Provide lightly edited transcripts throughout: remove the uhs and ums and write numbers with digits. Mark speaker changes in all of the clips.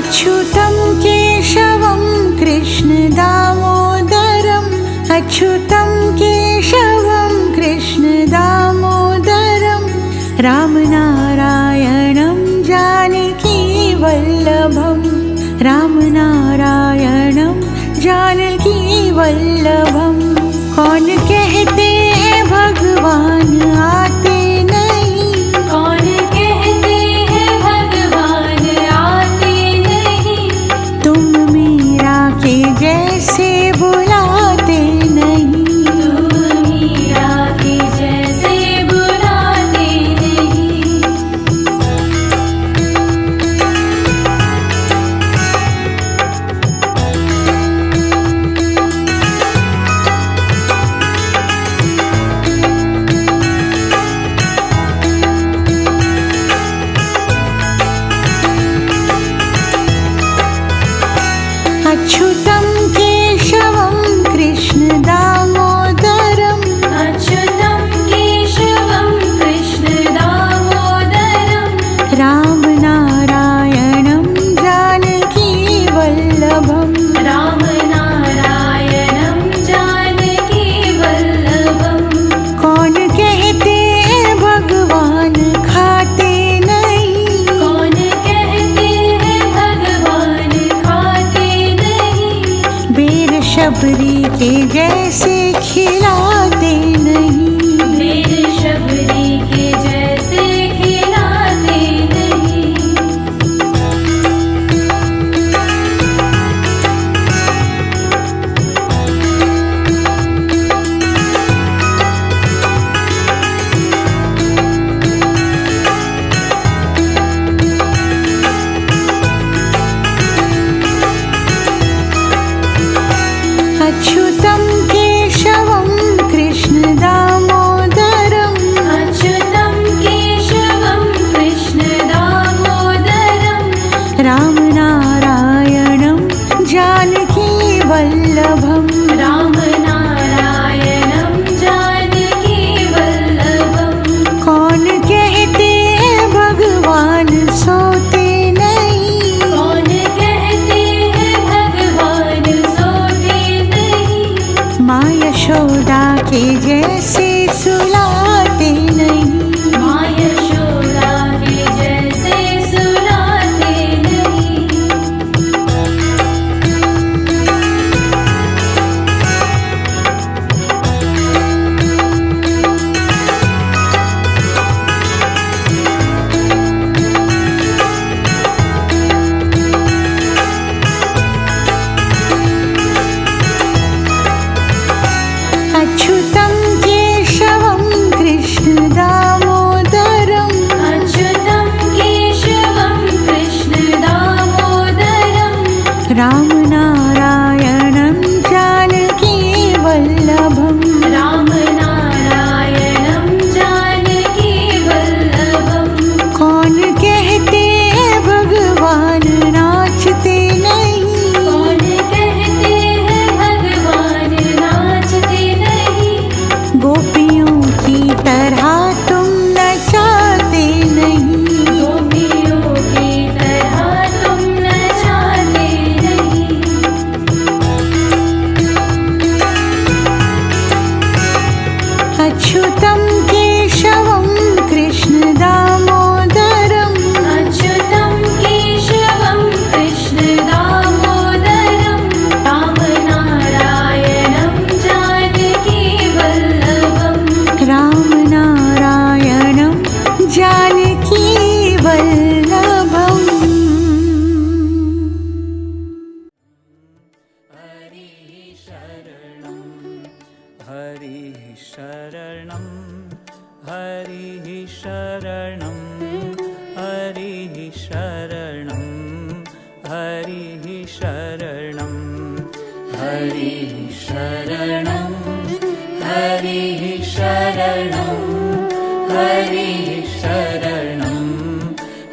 Speaker 1: अच्युतं केशवं कृष्णदामोदरम् अच्युतं केशवं कृष्णदामोदरं रामनारायणं जानकीवल्लभं रामनारायणं जानकीवल्लभं। कौन कहते हैं भगवान आते नहीं,
Speaker 2: कौन कहते हैं भगवान आते नहीं,
Speaker 1: तुम मीरा के जैसे बुलाते नहीं,
Speaker 2: तुम मीरा के जैसे बुलाते नहीं।
Speaker 1: अच्युतं केशवं कृष्णदामोदरम्
Speaker 2: अच्युतं केशवं कृष्णदामोदरं
Speaker 1: रामनारायणं जानकीवल्लभं
Speaker 2: रामनारायणं जानकीवल्लभं।
Speaker 1: कौन कहते हैं भगवान खाते नहीं,
Speaker 2: कौन कहते हैं भगवान खाते नहीं,
Speaker 1: बेर शबरी के जैसे खिलाते नहीं,
Speaker 2: मेरे शबरी के जैसे खिलाते नहीं।
Speaker 1: अच्युतं केशवं कृष्णदामोदरम्
Speaker 2: अच्युतं केशवं कृष्णदामोदरं
Speaker 1: रामनारायणं जानकीवल्लभं
Speaker 2: रामनारायणं जानकीवल्लभं।
Speaker 1: कौन कहते हैं भगवान सोते नहीं,
Speaker 2: कौन कहते हैं भगवान सोते नहीं,
Speaker 1: माँ यशोदा के जैसे सुलाते नहीं,
Speaker 2: माँ यशोदा के जैसे सुलाते नहीं।
Speaker 1: अच्युतं केशवं कृष्णदामोदरम्
Speaker 2: अच्युतं केशवं कृष्णदामोदरं
Speaker 1: रामनारायणं जानकीवल्लभं
Speaker 2: रामनारायणं जानकीवल्लभं।
Speaker 1: कौन कहते हैं भगवान नाचते नहीं,
Speaker 2: कौन कहते हैं भगवान नाचते नहीं,
Speaker 1: गोपियों की तरह तुम नचाते नहीं,
Speaker 2: गोपियों की तरह तुम नचाते नहीं।
Speaker 1: अच्युतं केशवं कृष्णदामोदरम्
Speaker 2: अच्युतं केशवं कृष्णदामोदरं रामनारायणं जानकीवल्लभं
Speaker 1: रामनारायणं जानकीवल्लभम्।
Speaker 3: हरिः शरणं हरिः शरणं हरिः शरणं हरिः शरणं हरिः शरणं हरिः शरणं हरिः शरणं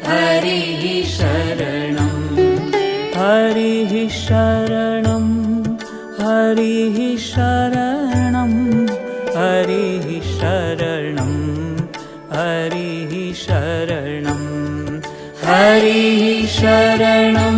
Speaker 3: हरिः शरणं हरिः शरणं हरिः शरणं हरिः शरणं हरिः शरणं हरिः शरणं